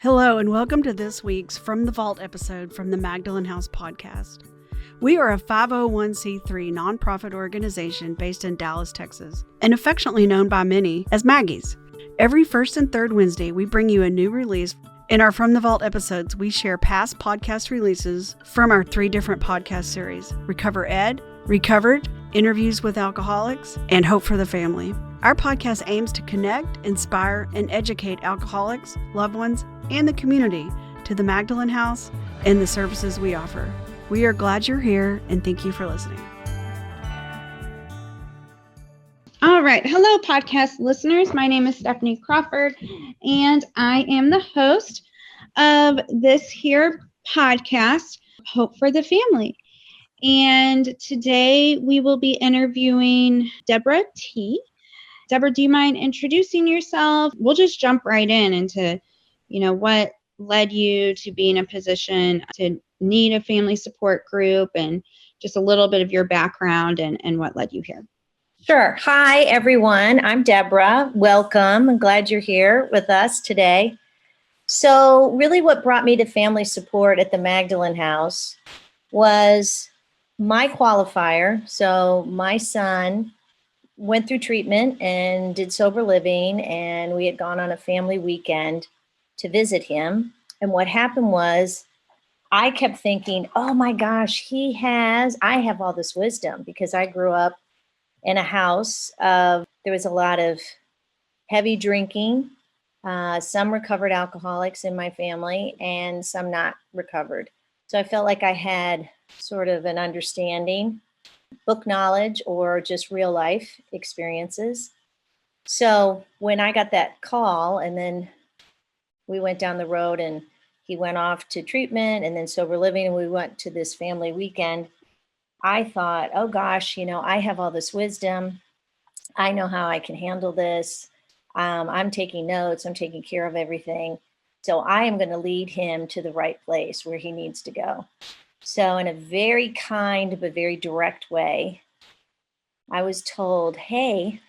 Hello, and welcome to this week's From the Vault episode from the Magdalen House podcast. We are a 501c3 nonprofit organization based in Dallas, Texas, and affectionately known by many as Maggies. Every first and third Wednesday, we bring you a new release. In our From the Vault episodes, we share past podcast releases from our 3 different podcast series: Recover Ed, Recovered, Interviews with Alcoholics, and Hope for the Family. Our podcast aims to connect, inspire, and educate alcoholics, loved ones, and the community to the Magdalen House and the services we offer. We are glad you're here, and thank you for listening. All right. Hello, podcast listeners. My name is Stephanie Crawford, and I am the host of this here podcast, Hope for the Family. And today we will be interviewing Deborah T. Deborah, do you mind introducing yourself? We'll just jump right into, what led you to be in a position to need a family support group, and just a little bit of your background and what led you here. Sure. Hi, everyone. I'm Deborah. Welcome. I'm glad you're here with us today. So really what brought me to family support at the Magdalen House was my qualifier. So my son went through treatment and did sober living, and we had gone on a family weekend to visit him. And what happened was I kept thinking, oh my gosh, I have all this wisdom, because I grew up in a house there was a lot of heavy drinking, some recovered alcoholics in my family, and some not recovered. So I felt like I had sort of an understanding, book knowledge, or just real life experiences. So when I got that call, and then we went down the road and he went off to treatment and then sober living, and we went to this family weekend, I thought, oh gosh, I have all this wisdom. I know how I can handle this. I'm taking notes. I'm taking care of everything. So I am going to lead him to the right place where he needs to go. So in a very kind but very direct way, I was told, hey,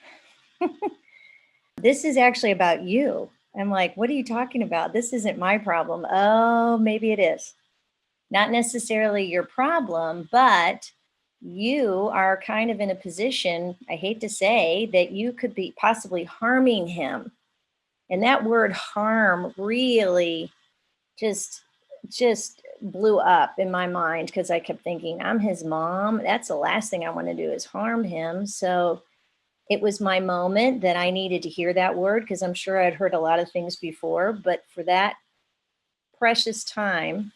this is actually about you. I'm like, what are you talking about? This isn't my problem. Oh, maybe it is. Not necessarily your problem, but you are kind of in a position, I hate to say, that you could be possibly harming him. And that word harm really just blew up in my mind, because I kept thinking, I'm his mom. That's the last thing I want to do is harm him. So it was my moment that I needed to hear that word, because I'm sure I'd heard a lot of things before, but for that precious time,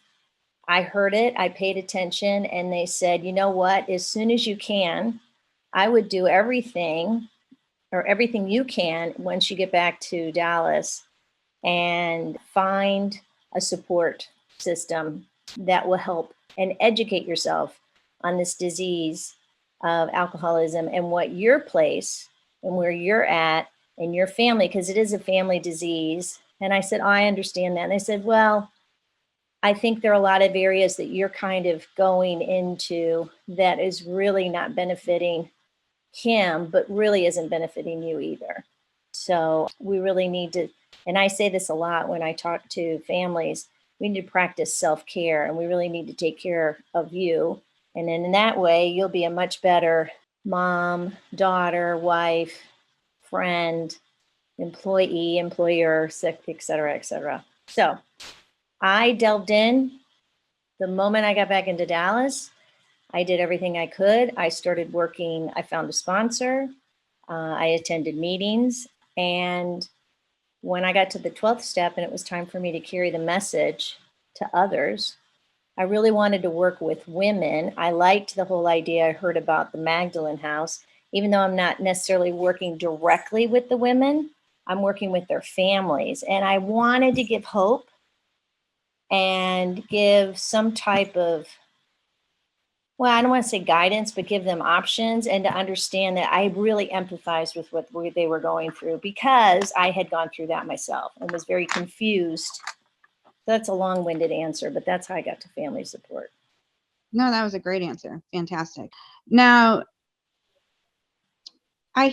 I heard it, I paid attention, and they said, you know what, as soon as you can, I would do everything you can once you get back to Dallas, and find a support system that will help and educate yourself on this disease of alcoholism and what your place and where you're at and your family, because it is a family disease. And I said, oh, I understand that. And they said, well, I think there are a lot of areas that you're kind of going into that is really not benefiting him, but really isn't benefiting you either. So we really need to, and I say this a lot when I talk to families, we need to practice self-care, and we really need to take care of you. And then in that way, you'll be a much better mom, daughter, wife, friend, employee, employer, et cetera, et cetera. So I delved in. The moment I got back into Dallas, I did everything I could. I started working. I found a sponsor. I attended meetings. And when I got to the 12th step and it was time for me to carry the message to others, I really wanted to work with women. I liked the whole idea I heard about the Magdalen House. Even though I'm not necessarily working directly with the women, I'm working with their families. And I wanted to give hope and give some type of, well, I don't want to say guidance, but give them options, and to understand that I really empathized with what they were going through, because I had gone through that myself and was very confused. That's a long-winded answer, but that's how I got to family support. No, that was a great answer. Fantastic. Now, we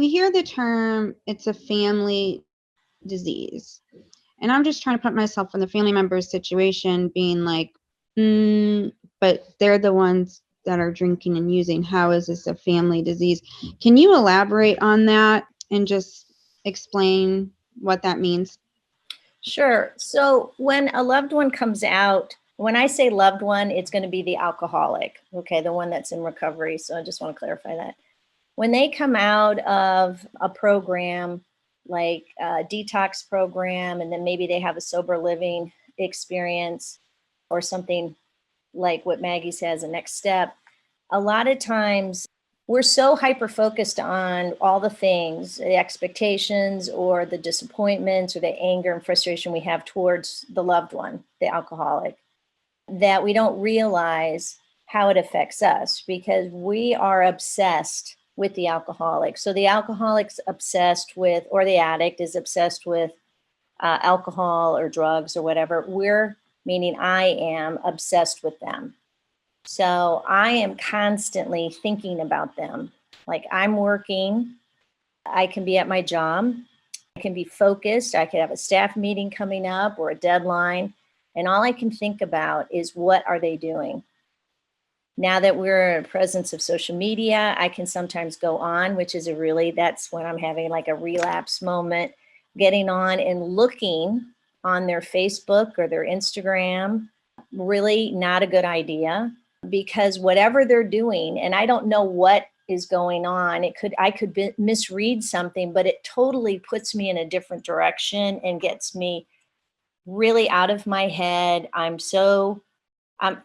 hear the term, it's a family disease. And I'm just trying to put myself in the family member's situation, being like, but they're the ones that are drinking and using. How is this a family disease? Can you elaborate on that and just explain what that means? Sure. So when a loved one comes out, when I say loved one, it's going to be the alcoholic, okay, the one that's in recovery. So I just want to clarify that. When they come out of a program like a detox program, and then maybe they have a sober living experience or something like what Maggie says, a next step, a lot of times we're so hyper focused on all the things, the expectations or the disappointments or the anger and frustration we have towards the loved one, the alcoholic, that we don't realize how it affects us, because we are obsessed with the alcoholic. So the alcoholic's obsessed with, or the addict is obsessed with alcohol or drugs or whatever. Meaning I am obsessed with them. So I am constantly thinking about them. Like I'm working, I can be at my job, I can be focused, I could have a staff meeting coming up or a deadline, and all I can think about is what are they doing? Now that we're in the presence of social media, I can sometimes go on, which is that's when I'm having like a relapse moment, getting on and looking on their Facebook or their Instagram, really not a good idea, because whatever they're doing, and I don't know what is going on, I could misread something, but it totally puts me in a different direction and gets me really out of my head. I'm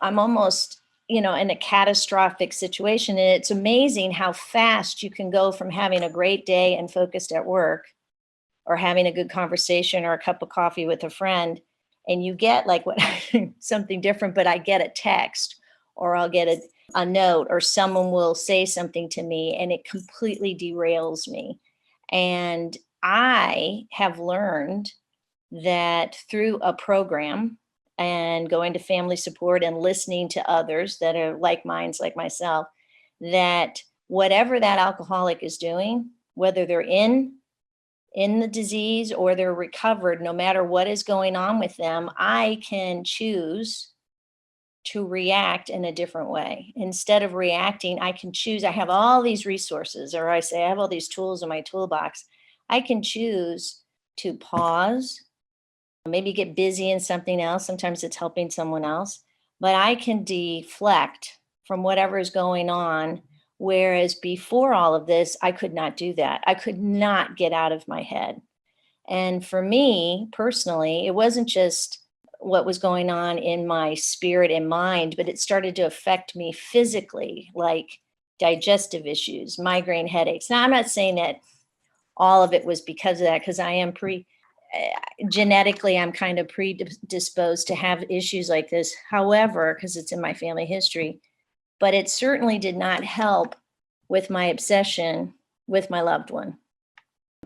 almost, in a catastrophic situation. And it's amazing how fast you can go from having a great day and focused at work, or having a good conversation or a cup of coffee with a friend, and you get like something different, but I get a text, or I'll get a note, or someone will say something to me and it completely derails me. And I have learned that through a program and going to family support and listening to others that are like minds, like myself, that whatever that alcoholic is doing, whether they're in the disease or they're recovered, no matter what is going on with them, I can choose to react in a different way. Instead of reacting, I can choose. I have all these resources, or I say I have all these tools in my toolbox. I can choose to pause, maybe get busy in something else. Sometimes it's helping someone else, but I can deflect from whatever is going on. Whereas before all of this, I could not do that. I could not get out of my head. And for me personally, it wasn't just what was going on in my spirit and mind, but it started to affect me physically, like digestive issues, migraine headaches. Now, I'm not saying that all of it was because of that, because I am genetically, I'm kind of predisposed to have issues like this. However, because it's in my family history, but it certainly did not help with my obsession with my loved one.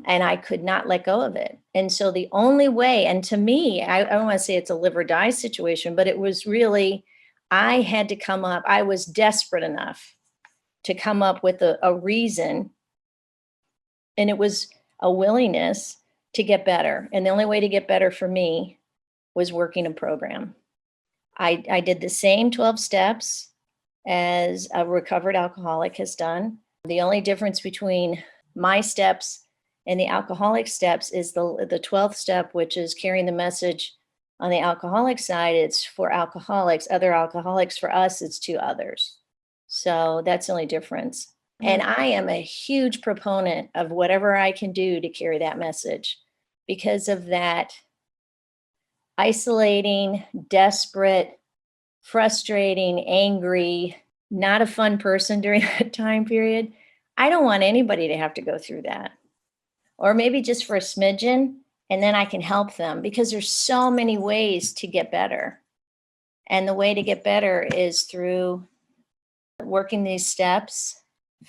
And I could not let go of it. And so the only way, and to me, I don't want to say it's a live or die situation, but it was really, I had to come up, I was desperate enough to come up with a reason. And it was a willingness to get better. And the only way to get better for me was working a program. I did the same 12 steps as a recovered alcoholic has done. The only difference between my steps and the alcoholic steps is the 12th step, which is carrying the message on the alcoholic side. It's for alcoholics, other alcoholics. For us, it's to others. So that's the only difference. And I am a huge proponent of whatever I can do to carry that message, because of that isolating, desperate, frustrating, angry, not a fun person during that time period. I don't want anybody to have to go through that. Or maybe just for a smidgen, and then I can help them, because there's so many ways to get better. And the way to get better is through working these steps,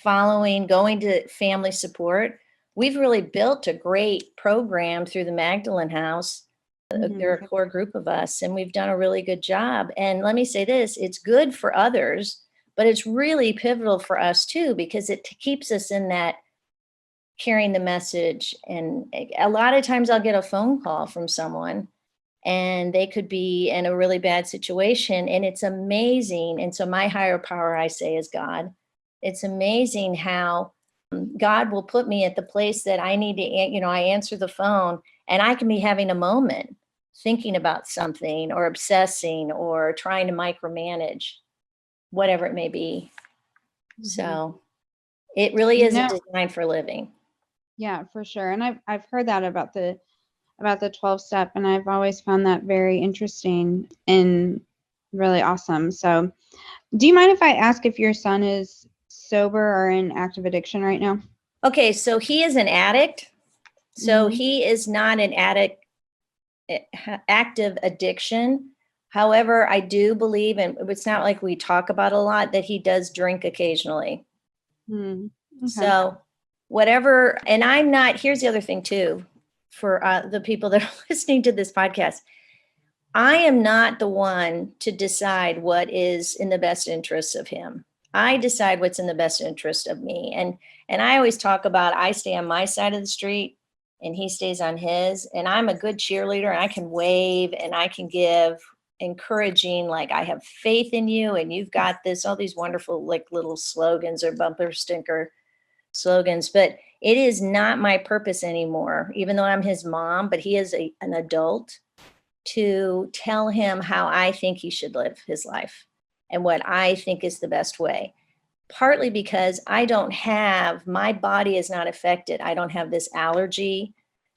going to family support. We've really built a great program through the Magdalen House. They're a core group of us, and we've done a really good job. And let me say this, it's good for others, but it's really pivotal for us too, because it keeps us in that carrying the message. And a lot of times I'll get a phone call from someone and they could be in a really bad situation, and it's amazing. And so my higher power, I say, is God. It's amazing how God will put me at the place that I need to, I answer the phone and I can be having a moment thinking about something or obsessing or trying to micromanage, whatever it may be. Mhm. So it really isn't designed for living. Yeah, for sure. And I've heard that about the 12 step, and I've always found that very interesting and really awesome. So, do you mind if I ask if your son is sober or in active addiction right now? Okay, so he is an addict. So Mhm. he is not an addict, active addiction. However, I do believe, and it's not like we talk about a lot, that he does drink occasionally. Okay. So whatever, and I'm not, here's the other thing too, for the people that are listening to this podcast. I am not the one to decide what is in the best interest of him. I decide what's in the best interest of me. And I always talk about, I stay on my side of the street and he stays on his, and I'm a good cheerleader and I can wave and I can give encouraging, like, I have faith in you and you've got this, all these wonderful like little slogans or bumper sticker slogans. But it is not my purpose anymore, even though I'm his mom, but he is an adult, to tell him how I think he should live his life and what I think is the best way. Partly because my body is not affected. I don't have this allergy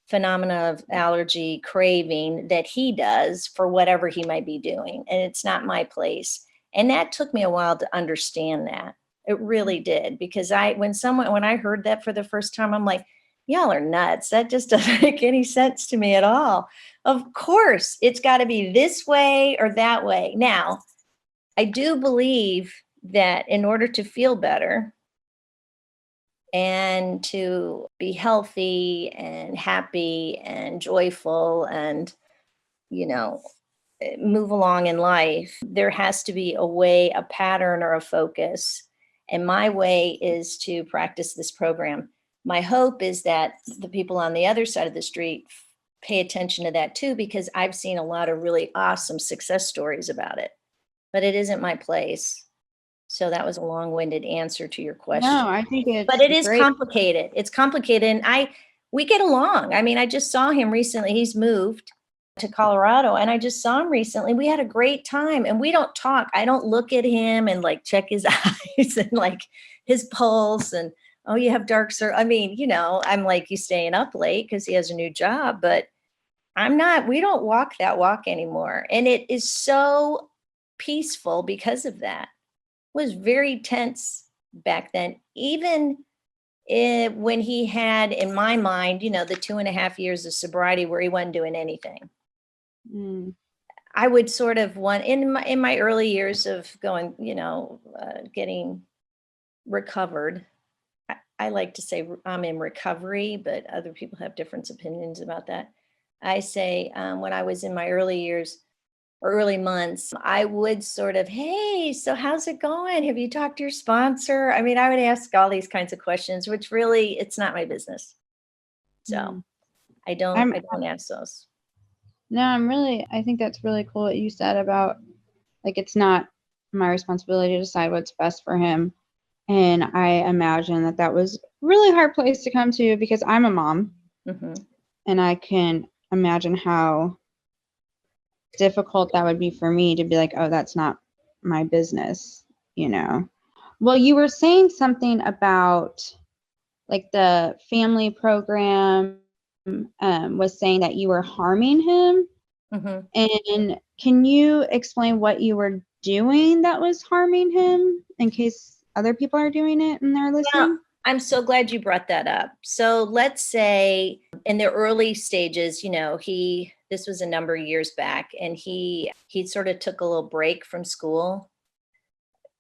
phenomena of allergy craving that he does for whatever he might be doing. And it's not my place. And that took me a while to understand that. It really did. Because when I heard that for the first time, I'm like, y'all are nuts. That just doesn't make any sense to me at all. Of course, it's got to be this way or that way. Now, I do believe that in order to feel better and to be healthy and happy and joyful and, move along in life, there has to be a way, a pattern, or a focus. And my way is to practice this program. My hope is that the people on the other side of the street pay attention to that too, because I've seen a lot of really awesome success stories about it, but it isn't my place. So that was a long-winded answer to your question. No, I think it's But it is great. complicated. It's complicated. And we get along. I mean, I just saw him recently. He's moved to Colorado, and I just saw him recently. We had a great time, and we don't talk. I don't look at him and like check his eyes and like his pulse and, oh, you have dark circles. I mean, I'm like, you staying up late because he has a new job, but we don't walk that walk anymore. And it is so peaceful because of that. It was very tense back then. Even when he had, in my mind, the 2.5 years of sobriety where he wasn't doing anything. Mm. I would sort of want in my early years of going, getting recovered. I like to say I'm in recovery, but other people have different opinions about that. I say when I was in my early years or early months, I would sort of, hey, so how's it going? Have you talked to your sponsor? I mean, I would ask all these kinds of questions, which really, it's not my business. So I don't ask those. No, I think that's really cool what you said about, like, it's not my responsibility to decide what's best for him. And I imagine that was a really hard place to come to, because I'm a mom. Mm-hmm. And I can imagine how difficult that would be for me to be like, oh, that's not my business, Well, you were saying something about like the family program was saying that you were harming him. Mm-hmm. And can you explain what you were doing that was harming him, in case other people are doing it and they're listening? Well, I'm so glad you brought that up. So let's say in the early stages, this was a number of years back, and he sort of took a little break from school.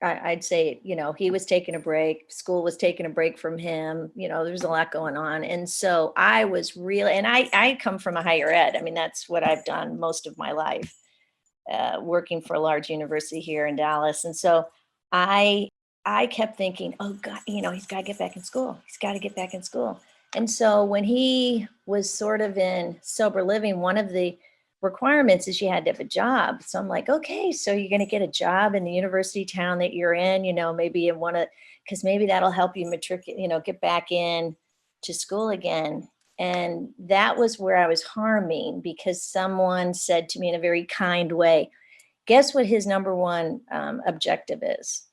I'd say, he was taking a break, school was taking a break from him, there's a lot going on. And so I was really, and I come from a higher ed. I mean, that's what I've done most of my life, working for a large university here in Dallas. And so I kept thinking, oh God, he's got to get back in school. He's got to get back in school. And so when he was sort of in sober living, one of the requirements is you had to have a job. So I'm like, okay, so you're going to get a job in the university town that you're in, maybe in because maybe that'll help you matriculate, get back in to school again. And that was where I was harming, because someone said to me in a very kind way, guess what his number one objective is?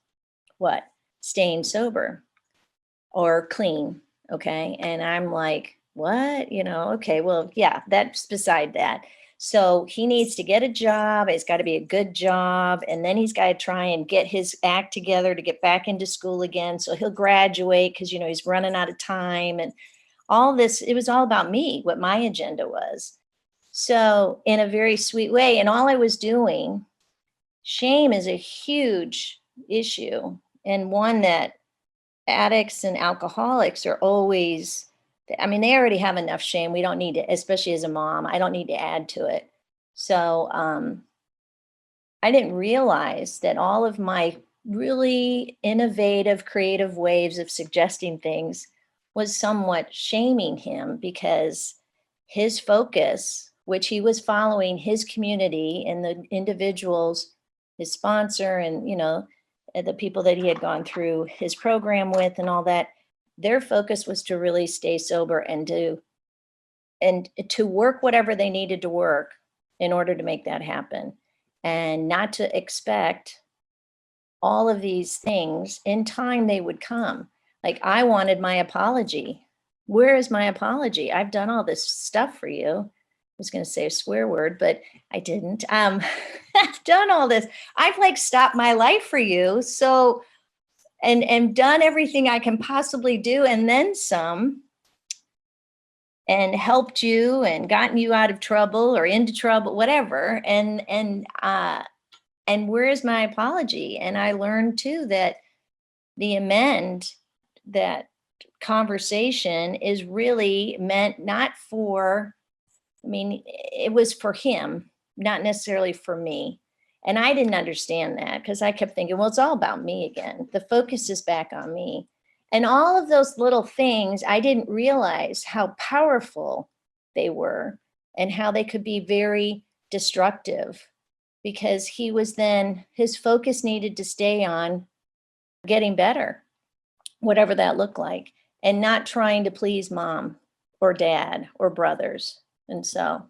What? Staying sober or clean. Okay. And I'm like, what? Okay, well, yeah, that's beside that. So he needs to get a job. It's got to be a good job. And then he's got to try and get his act together to get back into school again. So he'll graduate because, he's running out of time and all this. It was all about me, what my agenda was. So in a very sweet way. And all I was doing, shame is a huge issue, and one that addicts and alcoholics are always, they already have enough shame. We don't need to, especially as a mom, I don't need to add to it. So I didn't realize that all of my really innovative, creative ways of suggesting things was somewhat shaming him, because his focus, which he was following his community and the individuals, his sponsor and, the people that he had gone through his program with and all that, their focus was to really stay sober and to work whatever they needed to work in order to make that happen, and not to expect all of these things. In time they would come. Like, I wanted my apology. Where is my apology? I've done all this stuff for you. I was going to say a swear word, but I didn't. I've done all this. I've stopped my life for you. So, and done everything I can possibly do, and then some, and helped you and gotten you out of trouble or into trouble, whatever. And where is my apology? And I learned too that the amend, that conversation is really meant not for, it was for him, not necessarily for me. And I didn't understand that, because I kept thinking, well, it's all about me again. The focus is back on me. And all of those little things, I didn't realize how powerful they were and how they could be very destructive, because his focus needed to stay on getting better, whatever that looked like, and not trying to please mom or dad or brothers. And so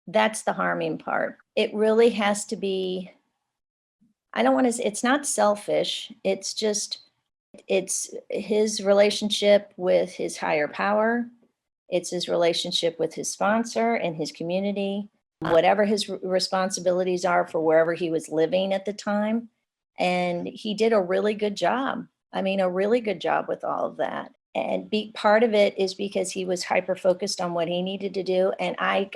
that's the harming part. It really has to be, I don't want to say, it's not selfish. It's just, it's his relationship with his higher power. It's his relationship with his sponsor and his community, whatever his responsibilities are for wherever he was living at the time. And he did a really good job. A really good job with all of that. And part of it is because he was hyper focused on what he needed to do. And I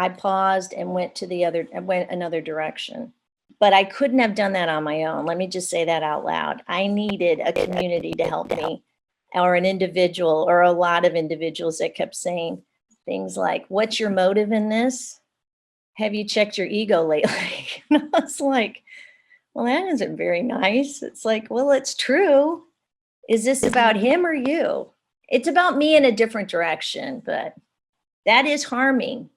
paused and went another direction. But I couldn't have done that on my own. Let me just say that out loud. I needed a community to help me, or an individual, or a lot of individuals that kept saying things like, what's your motive in this? Have you checked your ego lately? And I was like, well, that isn't very nice. It's like, well, it's true. Is this about him or you? It's about me in a different direction, but that is harming.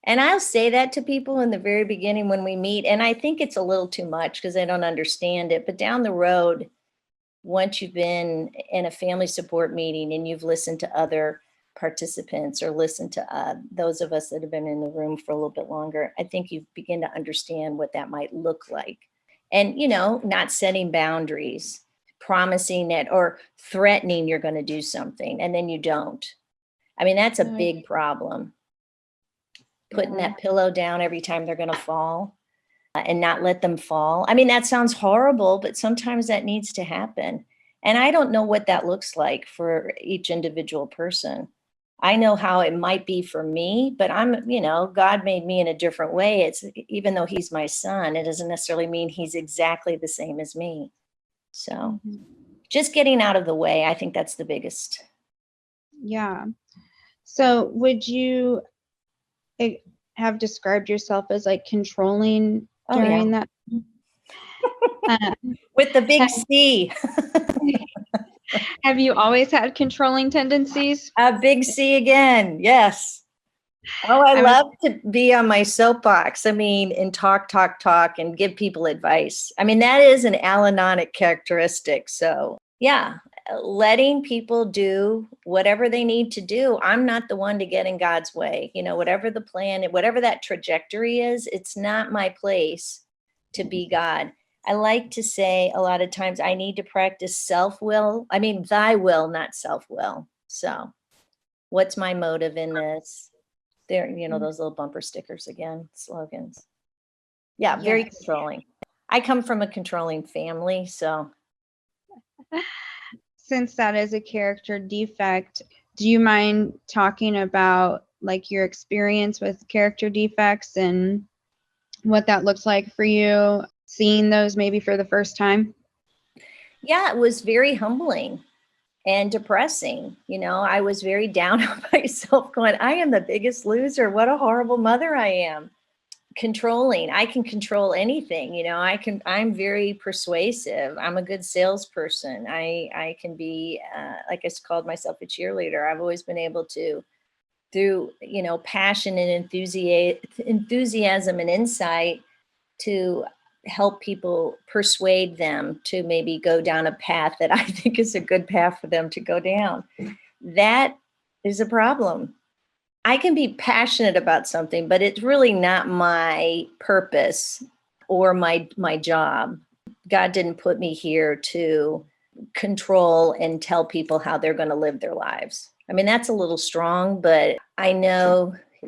And I'll say that to people in the very beginning when we meet. And I think it's a little too much because they don't understand it. But down the road, once you've been in a family support meeting and you've listened to other participants or listened to those of us that have been in the room for a little bit longer, I think you begin to understand what that might look like. And, not setting boundaries, promising it or threatening you're going to do something and then you don't. That's a big problem. Putting that pillow down every time they're going to fall and not let them fall. That sounds horrible, but sometimes that needs to happen. And I don't know what that looks like for each individual person. I know how it might be for me, but God made me in a different way. It's, even though he's my son, it doesn't necessarily mean he's exactly the same as me. So just getting out of the way, I think that's the biggest. Yeah. So would you have described yourself as controlling during that? With the big C. Have you always had controlling tendencies? A big C again. Yes. Oh, I love to be on my soapbox. I mean, and talk, and give people advice. I mean, that is an Al-Anonic characteristic. So yeah, letting people do whatever they need to do. I'm not the one to get in God's way. Whatever the plan, whatever that trajectory is, it's not my place to be God. I like to say a lot of times I need to practice self-will. I mean, thy will, not self-will. So what's my motive in this? There, those little bumper stickers again, slogans. Yeah, very controlling. I come from a controlling family, so. Since that is a character defect, do you mind talking about like your experience with character defects and what that looks like for you, seeing those maybe for the first time? Yeah, it was very humbling and depressing. I was very down on myself going, I am the biggest loser. What a horrible mother I am. Controlling. I can control anything. I'm very persuasive. I'm a good salesperson. I can be, like I called myself a cheerleader. I've always been able to, through, passion and enthusiasm and insight, to help people, persuade them to maybe go down a path that I think is a good path for them to go down. That is a problem. I can be passionate about something, but it's really not my purpose or my job. God didn't put me here to control and tell people how they're going to live their lives. I mean, that's a little strong, but I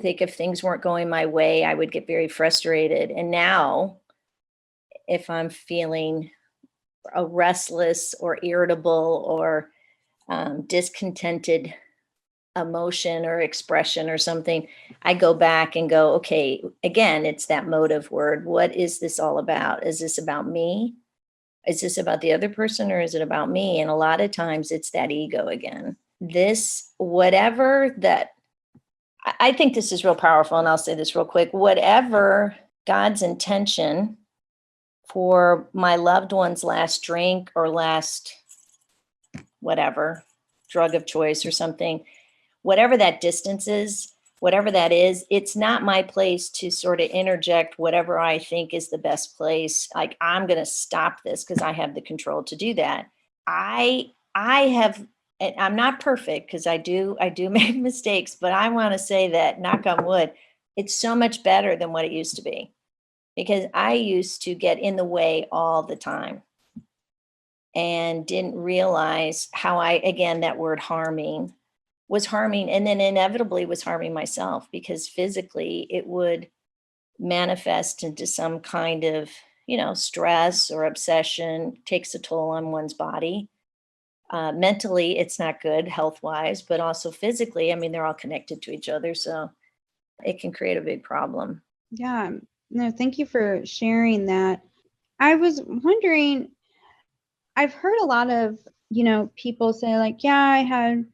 think if things weren't going my way, I would get very frustrated. And now, if I'm feeling a restless or irritable or discontented emotion or expression or something, I go back and go, okay, again, it's that motive word. What is this all about? Is this about me? Is this about the other person, or is it about me? And a lot of times it's that ego again. I think this is real powerful, and I'll say this real quick. Whatever God's intention for my loved one's last drink or last whatever drug of choice or something, whatever that distance is, whatever that is, it's not my place to sort of interject whatever I think is the best place. Like, I'm going to stop this because I have the control to do that. I have, and I'm not perfect because I do make mistakes, but I want to say that, knock on wood, it's so much better than what it used to be, because I used to get in the way all the time and didn't realize how that word harming was harming, and then inevitably was harming myself, because physically it would manifest into some kind of, stress or obsession, takes a toll on one's body. Mentally, it's not good health-wise, but also physically, I mean, they're all connected to each other. So it can create a big problem. Yeah, no, thank you for sharing that. I was wondering, I've heard a lot of, people say like, yeah, I had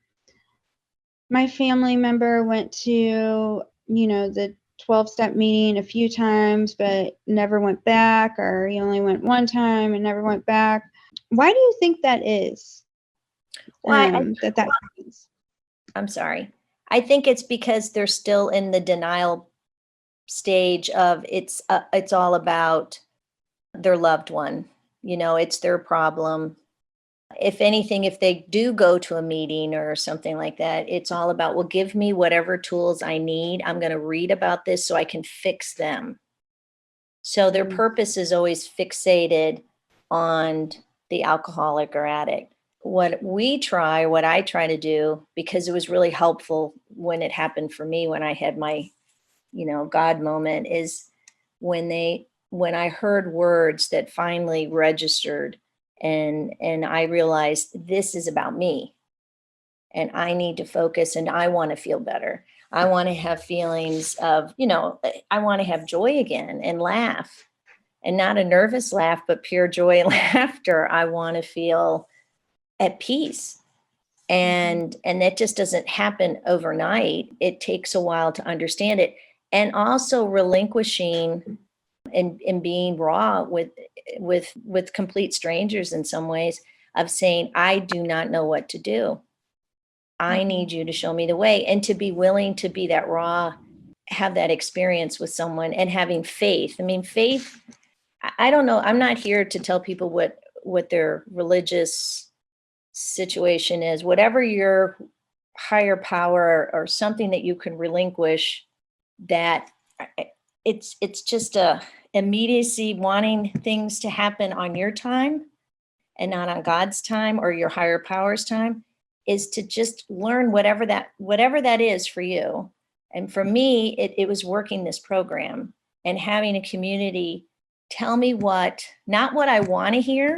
my family member went to, the 12-step meeting a few times, but never went back, or he only went one time and never went back. Why do you think that is? That happens? I'm sorry. I think it's because they're still in the denial stage of it's all about their loved one. It's their problem. If anything, if they do go to a meeting or something like that, it's all about, well, give me whatever tools I need. I'm going to read about this so I can fix them. So their purpose is always fixated on the alcoholic or addict. What I try to do, because it was really helpful when it happened for me, when I had my, God moment, is when I heard words that finally registered, and I realized this is about me, and I need to focus, and I want to feel better. I want to have feelings of, I want to have joy again and laugh, and not a nervous laugh, but pure joy and laughter. I want to feel at peace. And that just doesn't happen overnight. It takes a while to understand it. And also relinquishing and being raw with complete strangers in some ways. of saying, I do not know what to do. I need you to show me the way, and to be willing to be that raw, have that experience with someone, and having faith. I mean, faith, I don't know. I'm not here to tell people what their religious situation is. Whatever your higher power or something that you can relinquish, that it's just a immediacy, wanting things to happen on your time and not on God's time or your higher power's time, is to just learn whatever that is for you. And for me, it was working this program and having a community tell me not what I want to hear,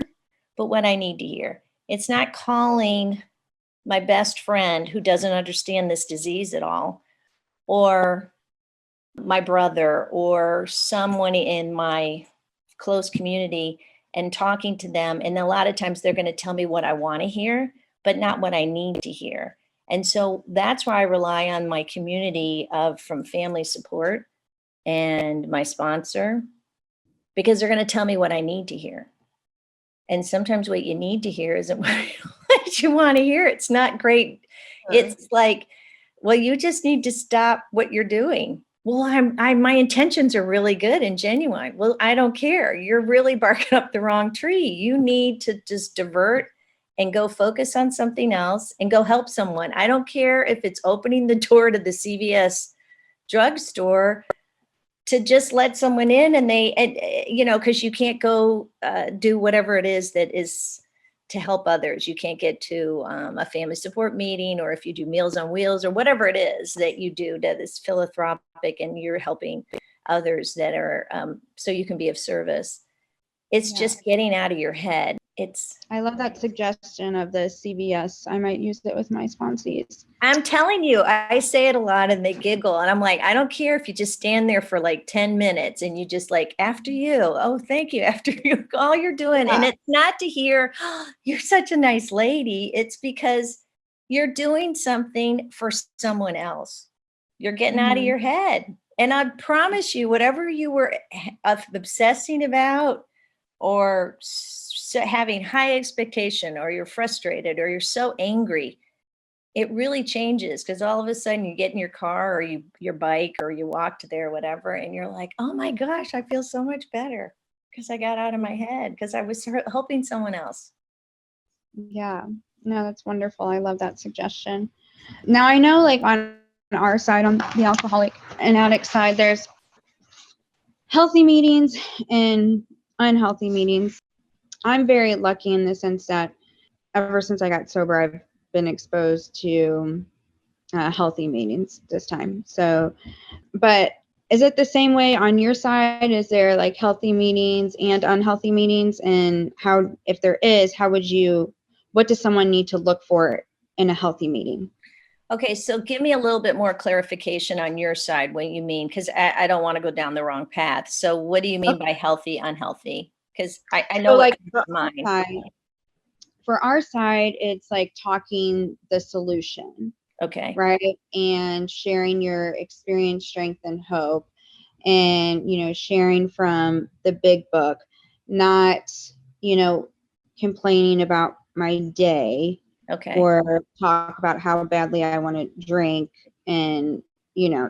but what I need to hear. It's not calling my best friend who doesn't understand this disease at all, or my brother or someone in my close community, and talking to them. And a lot of times they're going to tell me what I want to hear, but not what I need to hear. And so that's why I rely on my community from family support and my sponsor, because they're going to tell me what I need to hear. And sometimes what you need to hear isn't what you want to hear. It's not great. Sure. It's like, well, you just need to stop what you're doing. Well, my intentions are really good and genuine. Well, I don't care. You're really barking up the wrong tree. You need to just divert and go focus on something else and go help someone. I don't care if it's opening the door to the CVS drugstore to just let someone in, and because you can't go do whatever it is that is to help others. You can't get to a family support meeting, or if you do Meals on Wheels or whatever it is that you do that is philanthropic and you're helping others that are, so you can be of service. It's just getting out of your head. I love that suggestion of the CVS. I might use it with my sponsees. I'm telling you, I say it a lot and they giggle, and I'm like, I don't care if you just stand there for like 10 minutes and you just like, after you, oh, thank you, after you, all you're doing. And it's not to hear, oh, you're such a nice lady. It's because you're doing something for someone else. You're getting out of your head. And I promise you, whatever you were obsessing about, or having high expectation, or you're frustrated, or you're so angry, it really changes, because all of a sudden you get in your car or your bike or you walked there, whatever, and you're like, oh my gosh, I feel so much better because I got out of my head, because I was helping someone else. Yeah, no, that's wonderful. I love that suggestion. Now, I know, like, on our side, on the alcoholic and addict side, there's healthy meetings and unhealthy meetings. I'm very lucky in the sense that ever since I got sober, I've been exposed to healthy meetings this time. So, but is it the same way on your side? Is there like healthy meetings and unhealthy meetings? And how, if there is, what does someone need to look for in a healthy meeting? Okay, so give me a little bit more clarification on your side, what you mean, because I don't want to go down the wrong path. So what do you mean by healthy, unhealthy? Because I know, so, like, mine. For our side, it's like talking the solution. Okay. Right. And sharing your experience, strength, and hope, and, sharing from the big book, not, complaining about my day. Okay. Or talk about how badly I want to drink and,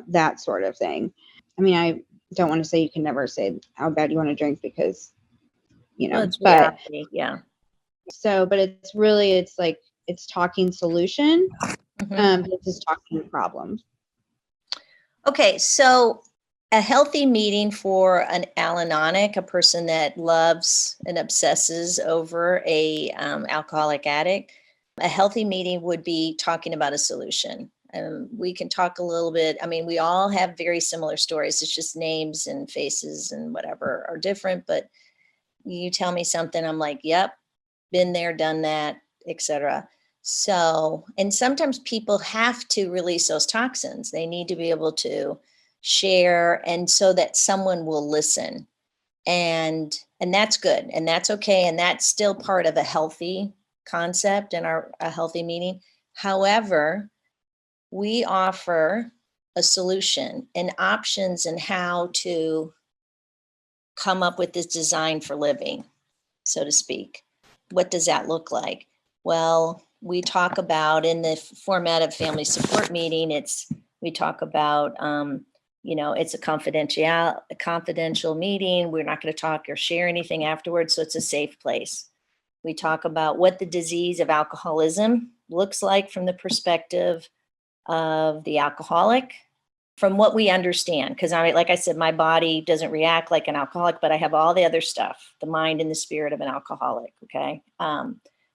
that sort of thing. I mean, I don't want to say you can never say how bad you want to drink because, it's but reality, yeah. So, but it's like, it's talking solution. It's just talking problems. Okay, so a healthy meeting for an alcoholic, a person that loves and obsesses over a alcoholic addict, a healthy meeting would be talking about a solution. We can talk a little bit. I mean, we all have very similar stories. It's just names and faces and whatever are different, but you tell me something, I'm like, yep, been there, done that, etc. So, and sometimes people have to release those toxins. They need to be able to share, and so that someone will listen. And that's good, and that's okay, and that's still part of a healthy concept in a healthy meeting. However, we offer a solution and options and how to come up with this design for living, so to speak. what does that look like? Well, we talk about in the format of family support meeting, we talk about, it's a confidential meeting. We're not going to talk or share anything afterwards. So it's a safe place. We talk about what the disease of alcoholism looks like from the perspective of the alcoholic, from what we understand. Because like I said, my body doesn't react like an alcoholic, but I have all the other stuff, the mind and the spirit of an alcoholic. Okay.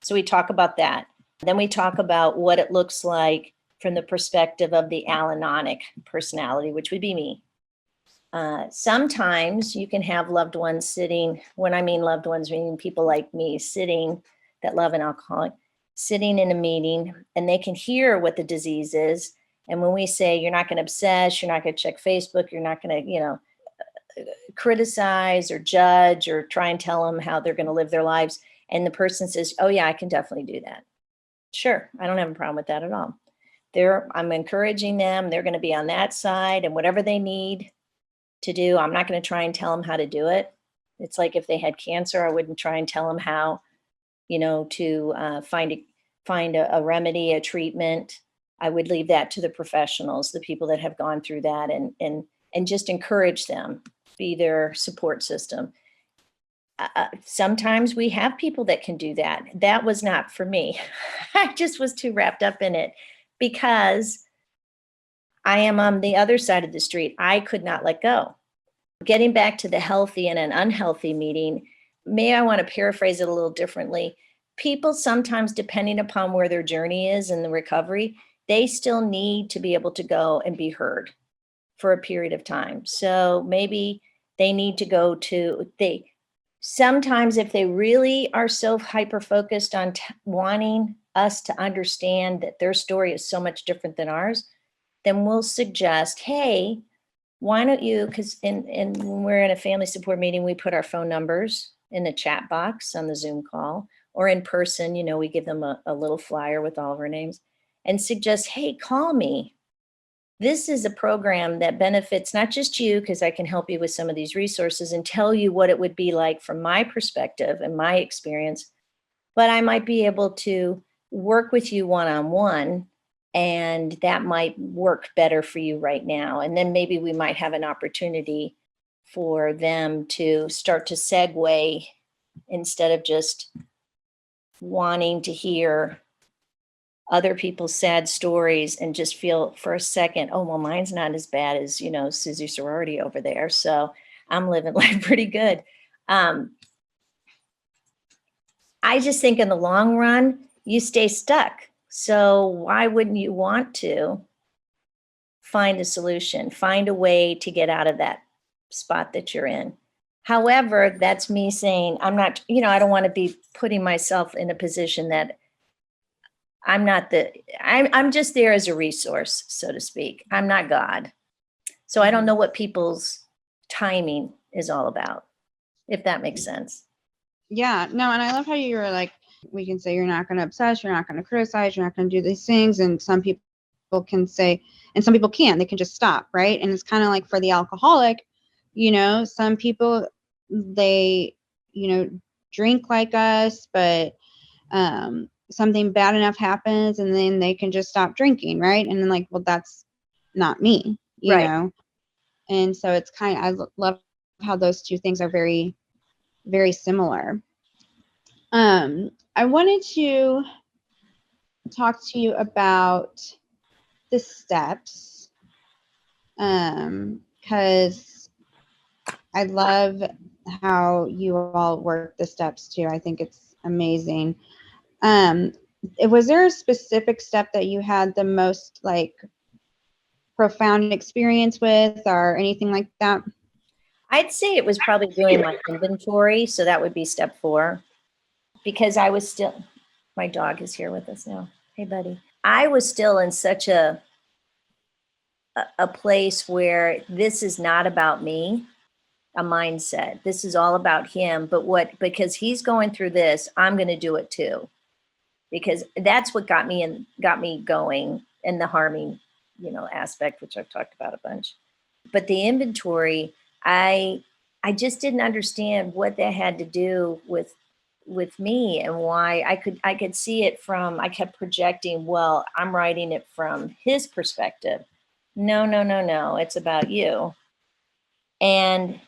So we talk about that. Then we talk about what it looks like from the perspective of the Al-Anonic personality, which would be me. Sometimes you can have loved ones sitting, when I mean loved ones, meaning people like me sitting that love an alcoholic, sitting in a meeting, and they can hear what the disease is. And when we say, you're not going to obsess, you're not going to check Facebook, you're not going to, criticize or judge or try and tell them how they're going to live their lives. And the person says, oh yeah, I can definitely do that. Sure. I don't have a problem with that at all. I'm encouraging them. They're going to be on that side, and whatever they need to do, I'm not going to try and tell them how to do it. It's like if they had cancer, I wouldn't try and tell them how, to find a remedy, a treatment. I would leave that to the professionals, the people that have gone through that, and just encourage them, be their support system. Sometimes we have people that can do that. That was not for me. I just was too wrapped up in it because I am on the other side of the street. I could not let go. Getting back to the healthy and an unhealthy meeting, I want to paraphrase it a little differently. People sometimes, depending upon where their journey is in the recovery, they still need to be able to go and be heard for a period of time. So maybe they need to go to, sometimes if they really are so hyper-focused on wanting us to understand that their story is so much different than ours, then we'll suggest, hey, why don't you, because when we're in a family support meeting, we put our phone numbers in the chat box on the Zoom call, or in person, we give them a little flyer with all of our names and suggest, hey, call me. This is a program that benefits not just you, because I can help you with some of these resources and tell you what it would be like from my perspective and my experience, but I might be able to work with you one-on-one, and that might work better for you right now. And then maybe we might have an opportunity for them to start to segue instead of just wanting to hear other people's sad stories and just feel for a second, oh, well, mine's not as bad as, Susie Sorority over there. So I'm living life pretty good. I just think in the long run, you stay stuck. So why wouldn't you want to find a solution, find a way to get out of that spot that you're in? However, that's me saying, I'm not, I don't want to be putting myself in a position that I'm just there as a resource, so to speak. I'm not God. So I don't know what people's timing is all about, if that makes sense. Yeah, no, and I love how you were like, we can say you're not going to obsess, you're not going to criticize, you're not going to do these things. And some people can say, and some people can't, they can just stop, right? And it's kind of like for the alcoholic, some people, they, drink like us, but something bad enough happens and then they can just stop drinking, right? And then like, well, that's not me, you know? And so it's I love how those two things are very, very similar. I wanted to talk to you about the steps, because I love how you all work the steps too. I think it's amazing. Was there a specific step that you had the most profound experience with, or anything like that? I'd say it was probably doing my inventory. So that would be step 4, because I was still, my dog is here with us now. Hey, buddy. I was still in such a place where this is not about me, a mindset. This is all about him. But because he's going through this, I'm going to do it too. Because that's what got me going in the harming, aspect, which I've talked about a bunch. But the inventory, I just didn't understand what that had to do with with me, and why I could see it from, I kept projecting, well, I'm writing it from his perspective. No, no, no, no. It's about you. And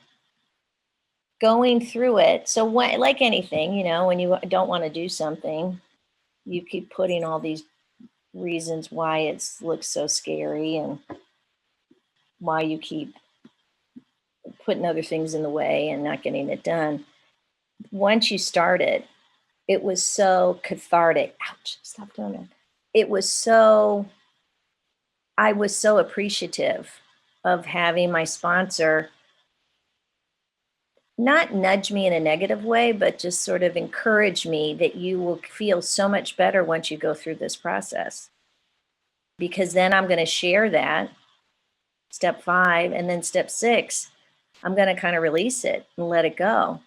going through it. So when, like anything, you know, when you don't want to do something, you keep putting all these reasons why it looks so scary and why you keep putting other things in the way and not getting it done. Once you started, it was so cathartic. Ouch, stop doing it. It was so, I was so appreciative of having my sponsor not nudge me in a negative way, but just sort of encourage me that you will feel so much better once you go through this process. Because then I'm going to share that, step 5, and then step 6, I'm going to kind of release it and let it go.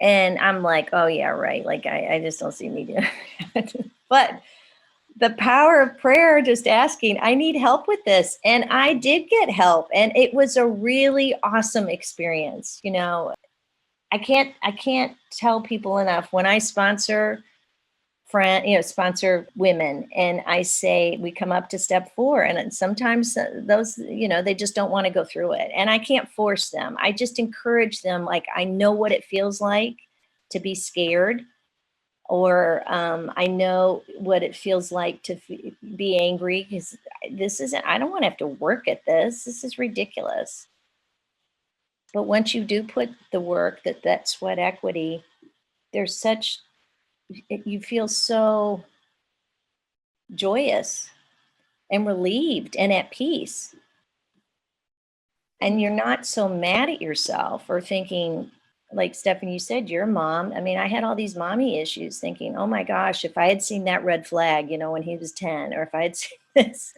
And I'm like, oh yeah, right. Like I just don't see me doing it. But the power of prayer, just asking, I need help with this. And I did get help. And it was a really awesome experience. You know, I can't tell people enough when I sponsor sponsor women, and I say, we come up to step 4, and sometimes those, you know, they just don't want to go through it, and I can't force them. I just encourage them. Like, I know what it feels like to be scared, or I know what it feels like to be angry, because I don't want to have to work at this. This is ridiculous. But once you do put the work, that sweat equity, there's such, you feel so joyous and relieved and at peace. And you're not so mad at yourself or thinking, like Stephanie, you said, you're a mom. I mean, I had all these mommy issues thinking, oh my gosh, if I had seen that red flag, you know, when he was 10, or if I had seen this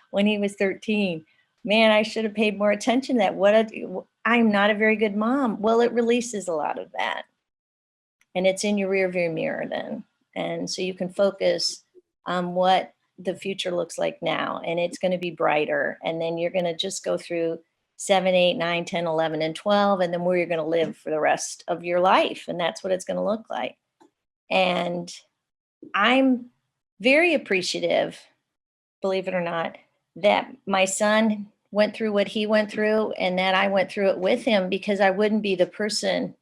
when he was 13, man, I should have paid more attention to that. I'm not a very good mom. Well, it releases a lot of that. And it's in your rearview mirror then. And so you can focus on what the future looks like now, and it's going to be brighter. And then you're going to just go through 7, 8, 9, 10, 11, and 12, and then where you're going to live for the rest of your life. And that's what it's going to look like. And I'm very appreciative, believe it or not, that my son went through what he went through, and that I went through it with him, because I wouldn't be the person.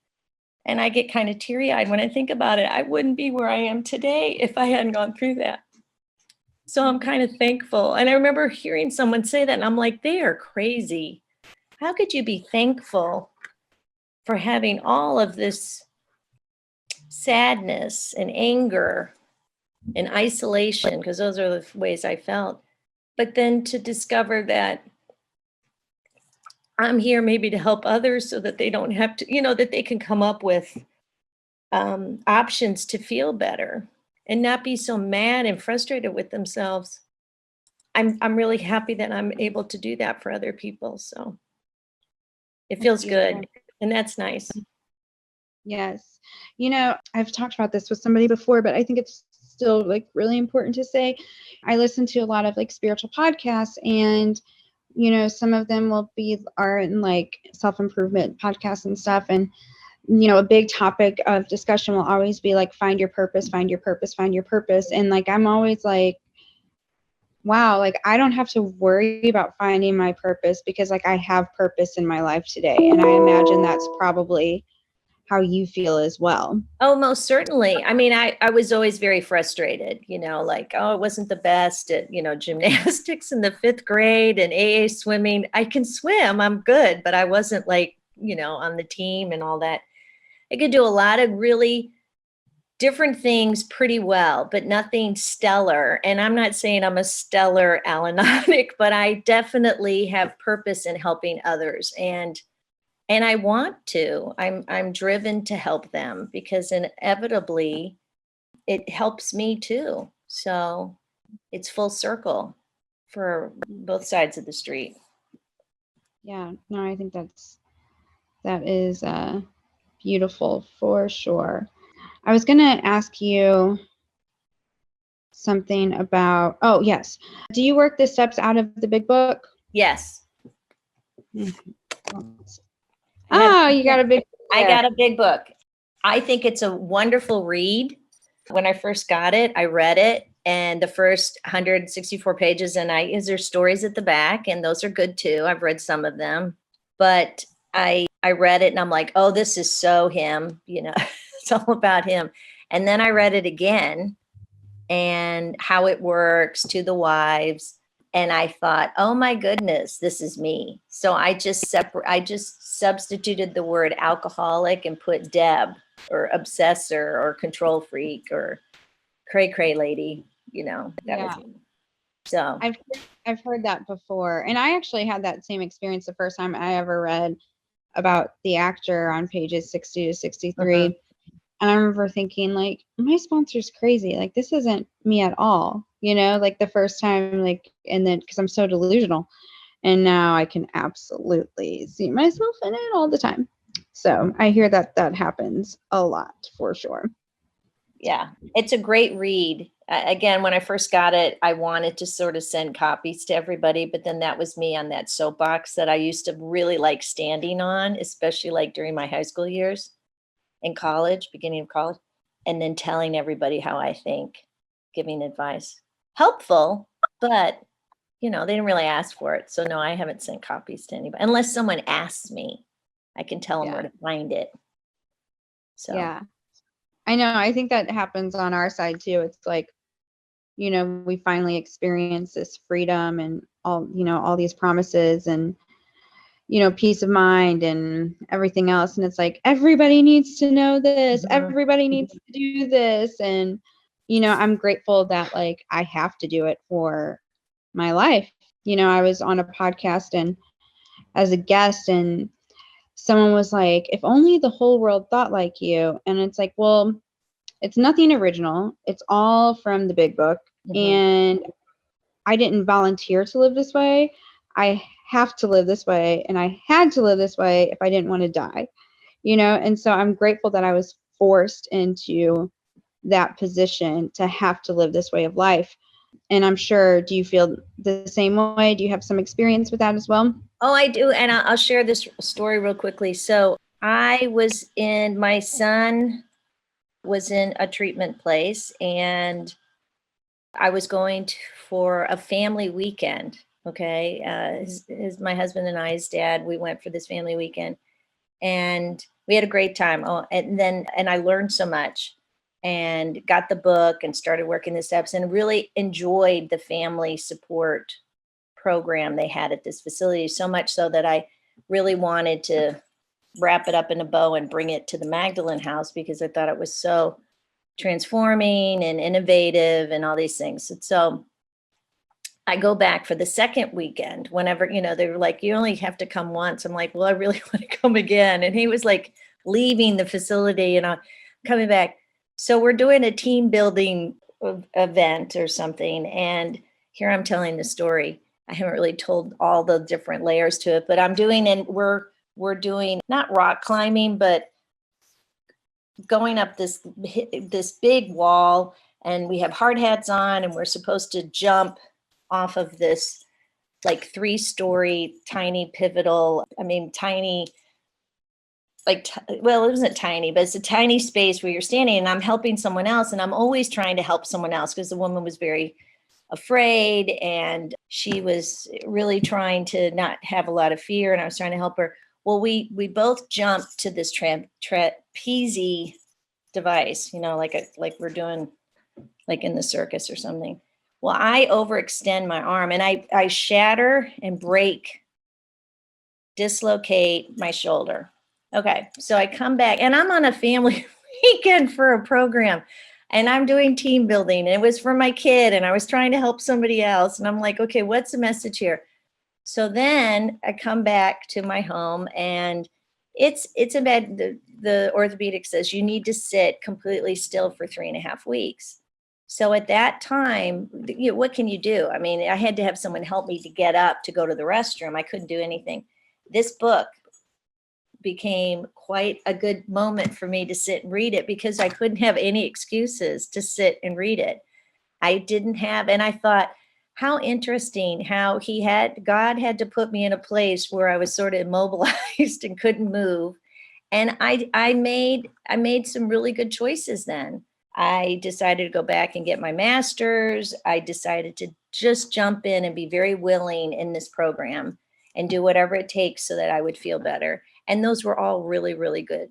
And I get kind of teary-eyed when I think about it. I wouldn't be where I am today if I hadn't gone through that. So I'm kind of thankful. And I remember hearing someone say that, and I'm like, they are crazy. How could you be thankful for having all of this sadness and anger and isolation? Because those are the ways I felt. But then to discover that I'm here maybe to help others so that they don't have to, you know, that they can come up with options to feel better and not be so mad and frustrated with themselves. I'm really happy that I'm able to do that for other people. So it feels good. And that's nice. Yes. You know, I've talked about this with somebody before, but I think it's still like really important to say. I listen to a lot of like spiritual podcasts, and you know, some of them are in like self-improvement podcasts and stuff. And, you know, a big topic of discussion will always be like, find your purpose, find your purpose, find your purpose. And like, I'm always like, wow, like I don't have to worry about finding my purpose, because like I have purpose in my life today. And I imagine that's probably how you feel as well. Oh, most certainly. I mean, I was always very frustrated, you know, like, oh, I wasn't the best at, you know, gymnastics in the 5th grade and AA swimming. I can swim, I'm good, but I wasn't like, you know, on the team and all that. I could do a lot of really different things pretty well, but nothing stellar. And I'm not saying I'm a stellar Al-Anon-ic, but I definitely have purpose in helping others. And I want to. I'm driven to help them, because inevitably it helps me too. So it's full circle for both sides of the street. Yeah, no, I think that is beautiful for sure. I was going to ask you something about, oh yes. Do you work the steps out of the big book? Yes. Oh, you got a big book. I got a big book. I think it's a wonderful read. When I first got it, I read it, and the first 164 pages, and there's stories at the back, and those are good too. I've read some of them, but I read it and I'm like, oh, this is so him, it's all about him. And then I read it again and how it works to the wives. And I thought, oh my goodness, this is me. So I just substituted the word alcoholic and put Deb or obsessor or control freak or cray lady, that was me. So I've heard that before. And I actually had that same experience the first time I ever read about the actor on pages 60 to 63. Uh-huh. And I remember thinking, like, my sponsor's crazy. Like, this isn't me at all, like the first time, and then because I'm so delusional. And now I can absolutely see myself in it all the time. So I hear that happens a lot for sure. Yeah, it's a great read. Again, when I first got it, I wanted to sort of send copies to everybody, but then that was me on that soapbox that I used to really like standing on, especially like during my high school years in college, beginning of college, and then telling everybody how I think, giving advice. Helpful, but they didn't really ask for it. So no, I haven't sent copies to anybody unless someone asks me. I can tell them where to find it. So yeah, I know. I think that happens on our side too. It's like, we finally experience this freedom and all these promises and, peace of mind and everything else. And it's like, everybody needs to know this. Mhm. Everybody needs to do this. And, I'm grateful that like I have to do it for my life. I was on a podcast and as a guest, and someone was like, if only the whole world thought like you. And it's like, well, it's nothing original. It's all from the big book. Mhm. And I didn't volunteer to live this way. I have to live this way. And I had to live this way if I didn't want to die, And so I'm grateful that I was forced into that position to have to live this way of life. And I'm sure, do you feel the same way? Do you have some experience with that as well? Oh, I do. And I'll share this story real quickly. So my son was in a treatment place, and I was going for a family weekend. Okay. My husband and I, his dad, we went for this family weekend and we had a great time. Oh, and I learned so much and got the book and started working the steps and really enjoyed the family support program they had at this facility, so much so that I really wanted to wrap it up in a bow and bring it to the Magdalen House because I thought it was so transforming and innovative and all these things. And so I go back for the second weekend whenever, they were like, you only have to come once. I'm like, well, I really want to come again. And he was like leaving the facility and I'm coming back. So we're doing a team building event or something. And here I'm telling the story. I haven't really told all the different layers to it, but I'm doing, and we're doing not rock climbing, but going up this big wall, and we have hard hats on, and we're supposed to jump off of this like 3-story tiny pivotal. Tiny, well, it wasn't tiny, but it's a tiny space where you're standing, and I'm helping someone else, and I'm always trying to help someone else because the woman was very afraid and she was really trying to not have a lot of fear, and I was trying to help her. Well, we both jumped to this trapeze device, like we're doing like in the circus or something. Well, I overextend my arm and I shatter and break, dislocate my shoulder. Okay, so I come back and I'm on a family weekend for a program. And I'm doing team building, and it was for my kid, and I was trying to help somebody else. And I'm like, okay, what's the message here? So then I come back to my home, and it's a bed. The orthopedic says you need to sit completely still for 3.5 weeks. So at that time, what can you do? I had to have someone help me to get up to go to the restroom. I couldn't do anything. This book became quite a good moment for me to sit and read it because I couldn't have any excuses to sit and read it. I didn't have, and I thought, how interesting how God had to put me in a place where I was sort of immobilized and couldn't move. And I made some really good choices then. I decided to go back and get my master's. I decided to just jump in and be very willing in this program and do whatever it takes so that I would feel better. And those were all really, really good.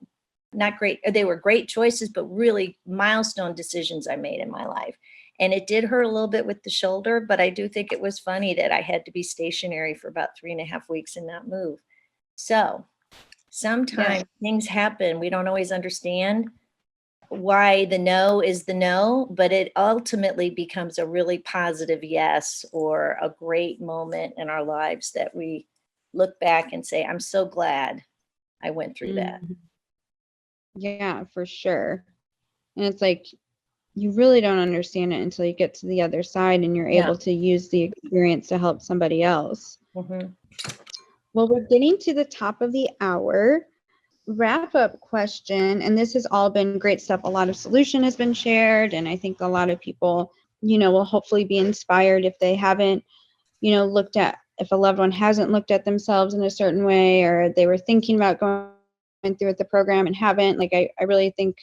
Not great. They were great choices, but really milestone decisions I made in my life. And it did hurt a little bit with the shoulder, but I do think it was funny that I had to be stationary for about 3.5 weeks and not move. So sometimes things happen. We don't always understand why the no is the no, but it ultimately becomes a really positive yes, or a great moment in our lives that we look back and say, I'm so glad I went through that. Yeah, for sure. And it's like, you really don't understand it until you get to the other side and you're able to use the experience to help somebody else. Mm-hmm. Well, we're getting to the top of the hour. Wrap up question, and this has all been great stuff. A lot of solution has been shared, and I think a lot of people, will hopefully be inspired if they haven't, looked at, if a loved one hasn't looked at themselves in a certain way, or they were thinking about going through with the program and haven't. Like, I really think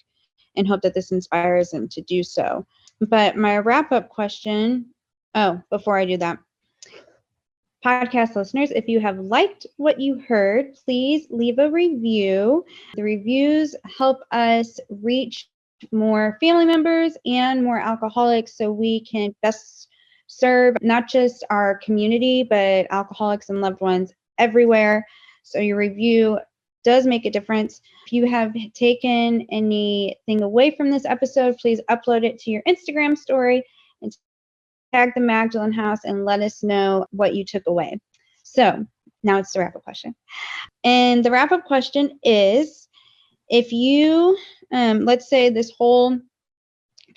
and hope that this inspires them to do so. But my wrap up question, before I do that, podcast listeners, if you have liked what you heard, please leave a review. The reviews help us reach more family members and more alcoholics, so we can best serve not just our community, but alcoholics and loved ones everywhere. So your review does make a difference. If you have taken anything away from this episode, please upload it to your Instagram story and tag the Magdalen House and let us know what you took away. So now it's the wrap-up question. And the wrap-up question is, if you, let's say this whole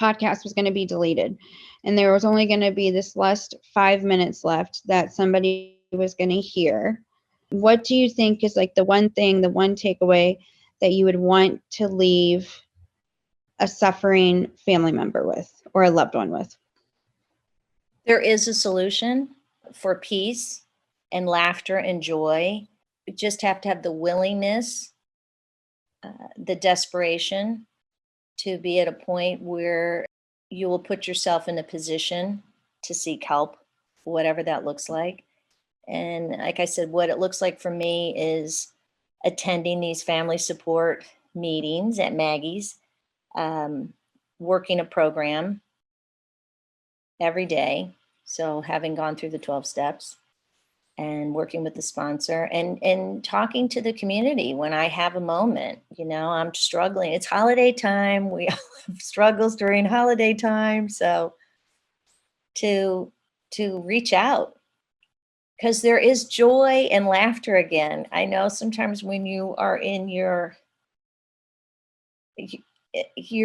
podcast was going to be deleted and there was only going to be this last 5 minutes left that somebody was going to hear, what do you think is like the one thing, the one takeaway that you would want to leave a suffering family member with, or a loved one with? There is a solution for peace and laughter and joy. You just have to have the willingness, the desperation to be at a point where you will put yourself in a position to seek help, whatever that looks like. And like I said, what it looks like for me is attending these family support meetings at Maggie's, working a program every day. So having gone through the 12 steps and working with the sponsor and talking to the community when I have a moment, I'm struggling. It's holiday time. We all have struggles during holiday time. So to reach out, because there is joy and laughter again. I know sometimes when you are in you're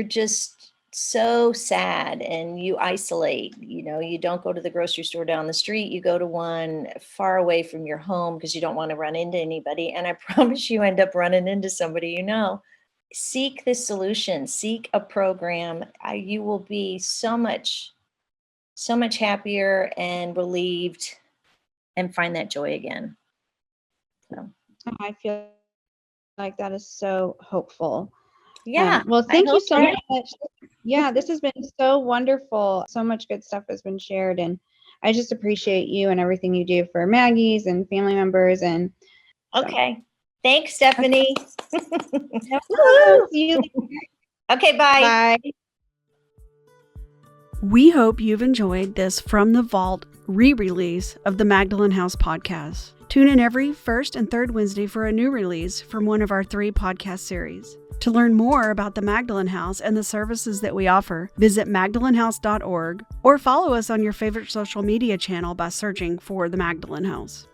just so sad and you isolate, you don't go to the grocery store down the street, you go to one far away from your home because you don't want to run into anybody. And I promise you end up running into somebody, seek this solution, seek a program. You will be so much happier and relieved and find that joy again. So I feel like that is so hopeful. Yeah. Well, thank you so much. Yeah, this has been so wonderful. So much good stuff has been shared, and I just appreciate you and everything you do for Maggie's and family members. And okay, thanks, Stephanie. See you later. Okay, bye. Bye. We hope you've enjoyed this From the Vault re-release of the Magdalen House podcast. Tune in every first and third Wednesday for a new release from one of our 3 podcast series. To learn more about the Magdalen House and the services that we offer, visit magdalenhouse.org or follow us on your favorite social media channel by searching for the Magdalen House.